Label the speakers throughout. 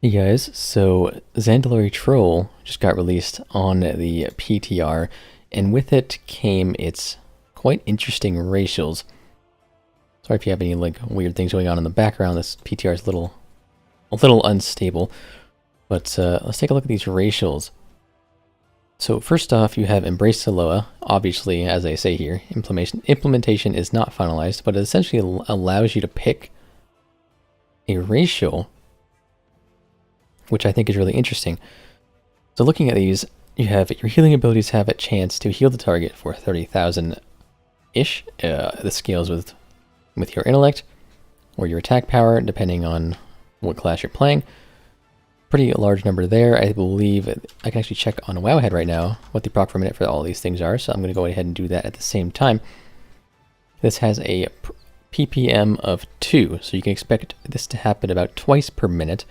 Speaker 1: Hey guys, so Zandalari Troll just got released on the PTR, and with it came its quite interesting racials. Sorry if you have any like weird things going on in the background. This PTR is a little unstable, but let's take a look at these racials. So first off, you have Embrace Saloa. Obviously, as I say here, implementation is not finalized, but it essentially allows you to pick a racial, which I think is really interesting. So looking at these, you have your healing abilities have a chance to heal the target for 30,000-ish. This scales with your intellect or your attack power, depending on what class you're playing. Pretty large number there. I believe I can actually check on Wowhead right now what the proc per minute for all these things are, so I'm going to go ahead and do that at the same time. This has a PPM of 2, so you can expect this to happen about twice per minute.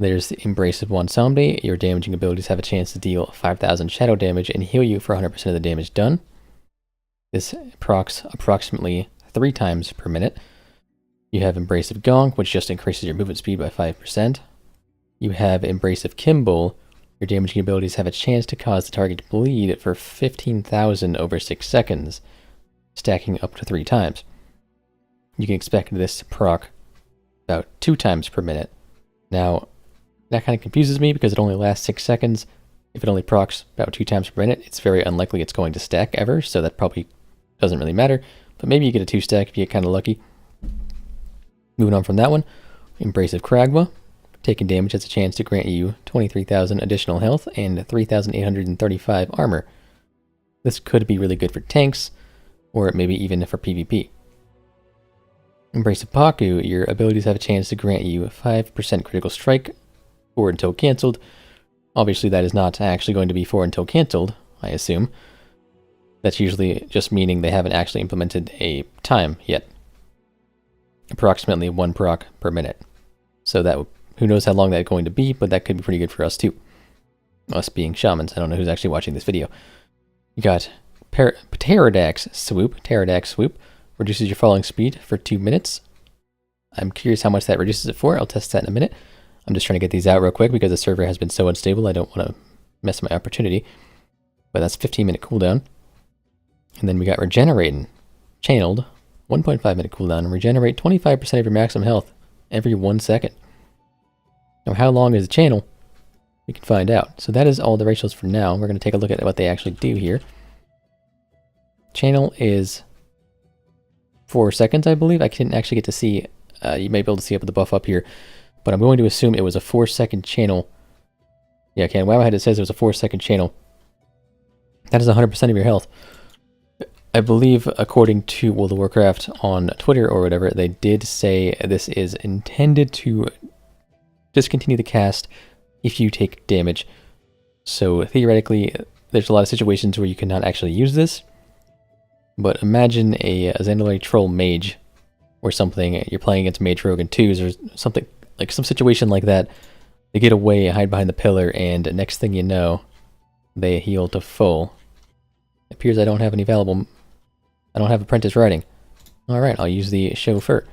Speaker 1: There's the Embrace of one zombie. Your damaging abilities have a chance to deal 5,000 shadow damage and heal you for 100% of the damage done. This procs approximately 3 times per minute. You have Embrace of Gonk, which just increases your movement speed by 5%. You have Embrace of Kimball. Your damaging abilities have a chance to cause the target to bleed for 15,000 over 6 seconds, stacking up to 3 times. You can expect this to proc about 2 times per minute. Now, that kind of confuses me because it only lasts 6 seconds. If it only procs about 2 times per minute, it's very unlikely it's going to stack ever, so that probably doesn't really matter. But maybe you get a 2-stack if you get kind of lucky. Moving on from that one, Embrace of Kragma. Taking damage has a chance to grant you 23,000 additional health and 3,835 armor. This could be really good for tanks, or maybe even for PvP. Embrace of Paku, your abilities have a chance to grant you 5% critical strike, for until cancelled. Obviously that is not actually going to be for until cancelled, I assume. That's usually just meaning they haven't actually implemented a time yet. Approximately 1 proc per minute. So that, who knows how long that's going to be, but that could be pretty good for us too. Us being shamans, I don't know who's actually watching this video. You got Pterodax Swoop, reduces your falling speed for 2 minutes. I'm curious how much that reduces it for. I'll test that in a minute. I'm just trying to get these out real quick because the server has been so unstable. I don't want to miss my opportunity. But that's 15-minute cooldown. And then we got Regenerating. Channeled. 1.5-minute cooldown. Regenerate 25% of your maximum health every 1 second. Now, how long is the channel? We can find out. So that is all the racials for now. We're going to take a look at what they actually do here. Channel is 4 seconds, I believe. I didn't actually get to see. You may be able to see up with the buff up here. But I'm going to assume it was a 4-second channel. Yeah, okay, Wowhead, it says it was a 4-second channel. That is 100% of your health. I believe, according to World of Warcraft on Twitter or whatever, they did say this is intended to discontinue the cast if you take damage. So theoretically, there's a lot of situations where you cannot actually use this. But imagine a Zandalari Troll Mage or something. You're playing against Mage Rogue and 2s or something, like some situation like that. They get away, hide behind the pillar, and next thing you know, they heal to full. It appears I don't have any valuable. I don't have apprentice riding. Alright, I'll use the chauffeur.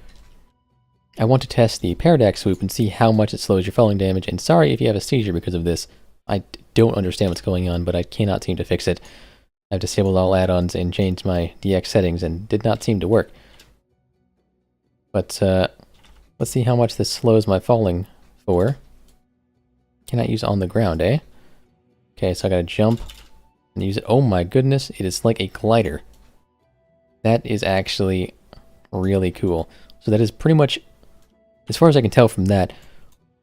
Speaker 1: I want to test the Paradox Swoop and see how much it slows your falling damage, and sorry if you have a seizure because of this. I don't understand what's going on, but I cannot seem to fix it. I've disabled all add-ons and changed my DX settings and did not seem to work. But let's see how much this slows my falling for. Cannot use on the ground, eh? Okay, so I gotta jump and use it. Oh my goodness, it is like a glider. That is actually really cool. So that is pretty much, as far as I can tell from that,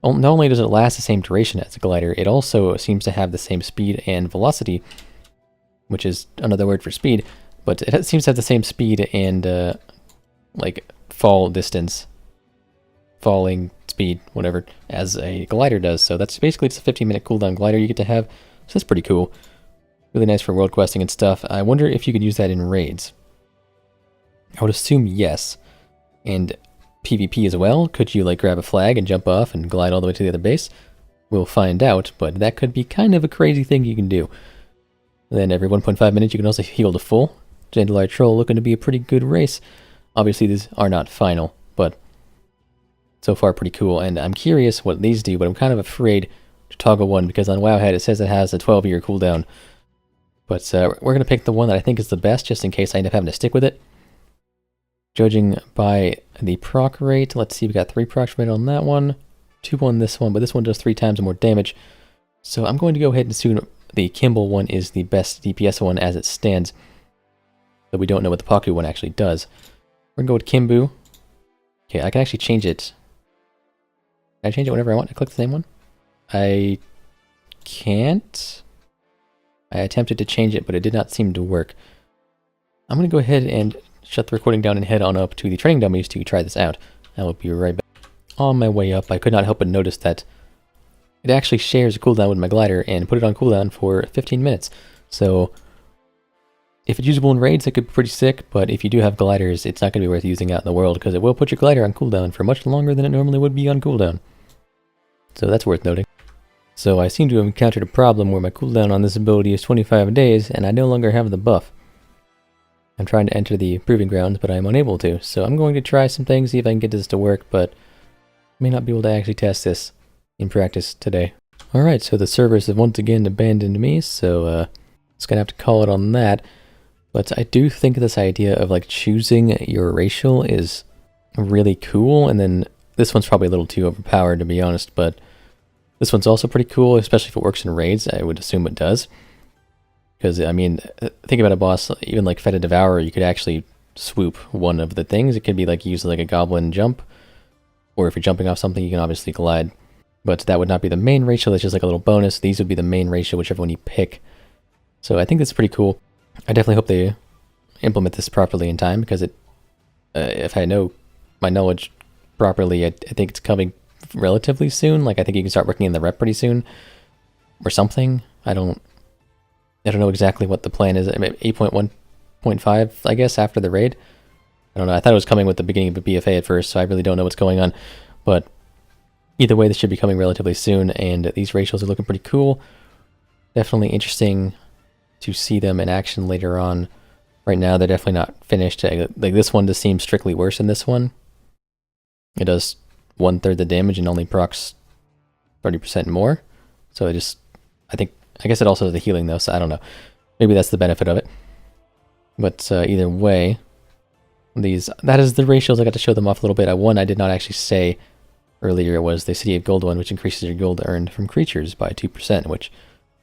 Speaker 1: not only does it last the same duration as a glider, it also seems to have the same speed and velocity, which is another word for speed, but it seems to have the same speed and like fall distance, falling speed, whatever, as a glider does. So that's basically just a 15-minute cooldown glider you get to have. So that's pretty cool. Really nice for world questing and stuff. I wonder if you could use that in raids. I would assume yes. And PvP as well. Could you like grab a flag and jump off and glide all the way to the other base? We'll find out, but that could be kind of a crazy thing you can do. And then every 1.5 minutes you can also heal to full. Zandalari Troll looking to be a pretty good race. Obviously these are not final, but so far pretty cool, and I'm curious what these do, but I'm kind of afraid to toggle one because on Wowhead it says it has a 12-year cooldown. But we're going to pick the one that I think is the best, just in case I end up having to stick with it. Judging by the proc rate, let's see, we got 3 procs rate on that one, 2 on this one, but this one does 3 times more damage. So I'm going to go ahead and assume the Kimball one is the best DPS one as it stands. But we don't know what the Paku one actually does. We're going to go with Kimbu. Okay, I can actually change it. Can I change it whenever I want? I click the same one? I can't. I attempted to change it, but it did not seem to work. I'm going to go ahead and shut the recording down and head on up to the training dummies to try this out. I will be right back. On my way up, I could not help but notice that it actually shares a cooldown with my glider and put it on cooldown for 15 minutes. So if it's usable in raids, it could be pretty sick, but if you do have gliders, it's not going to be worth using out in the world because it will put your glider on cooldown for much longer than it normally would be on cooldown. So that's worth noting. So I seem to have encountered a problem where my cooldown on this ability is 25 days and I no longer have the buff. I'm trying to enter the proving grounds, but I'm unable to. So I'm going to try some things, see if I can get this to work, but may not be able to actually test this in practice today. Alright, so the servers have once again abandoned me, so just gonna have to call it on that. But I do think this idea of like choosing your racial is really cool, and then this one's probably a little too overpowered to be honest, but this one's also pretty cool, especially if it works in raids. I would assume it does. Because, I mean, think about a boss, even like Feta Devourer, you could actually swoop one of the things. It could be like use like a goblin jump, or if you're jumping off something, you can obviously glide. But that would not be the main ratio, that's just like a little bonus. These would be the main ratio, whichever one you pick. So I think that's pretty cool. I definitely hope they implement this properly in time, because it, if I know my knowledge properly, I think it's coming relatively soon. Like, I think you can start working in the rep pretty soon, or something. I don't know exactly what the plan is. I mean, 8.1.5, I guess, after the raid. I don't know. I thought it was coming with the beginning of the BFA at first, so I really don't know what's going on. But either way, this should be coming relatively soon, and these ratios are looking pretty cool. Definitely interesting to see them in action later on. Right now, they're definitely not finished. Like, this one just seems strictly worse than this one. It does 1/3 the damage and only procs 30% more. So it just, I guess it also does the healing though, so I don't know. Maybe that's the benefit of it. But either way, that is the ratios. I got to show them off a little bit. One I did not actually say earlier was the City of Gold one, which increases your gold earned from creatures by 2%, which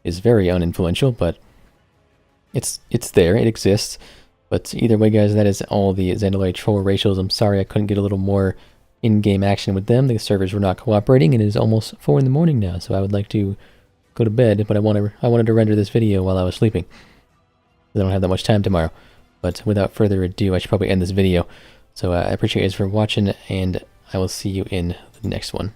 Speaker 1: is very uninfluential, but it's there, it exists. But either way, guys, that is all the Zandalari Troll Racials. I'm sorry I couldn't get a little more in-game action with them. The servers were not cooperating, and it is almost 4 in the morning now, so I would like to go to bed, but I wanted to render this video while I was sleeping. I don't have that much time tomorrow. But without further ado, I should probably end this video. So I appreciate you guys for watching, and I will see you in the next one.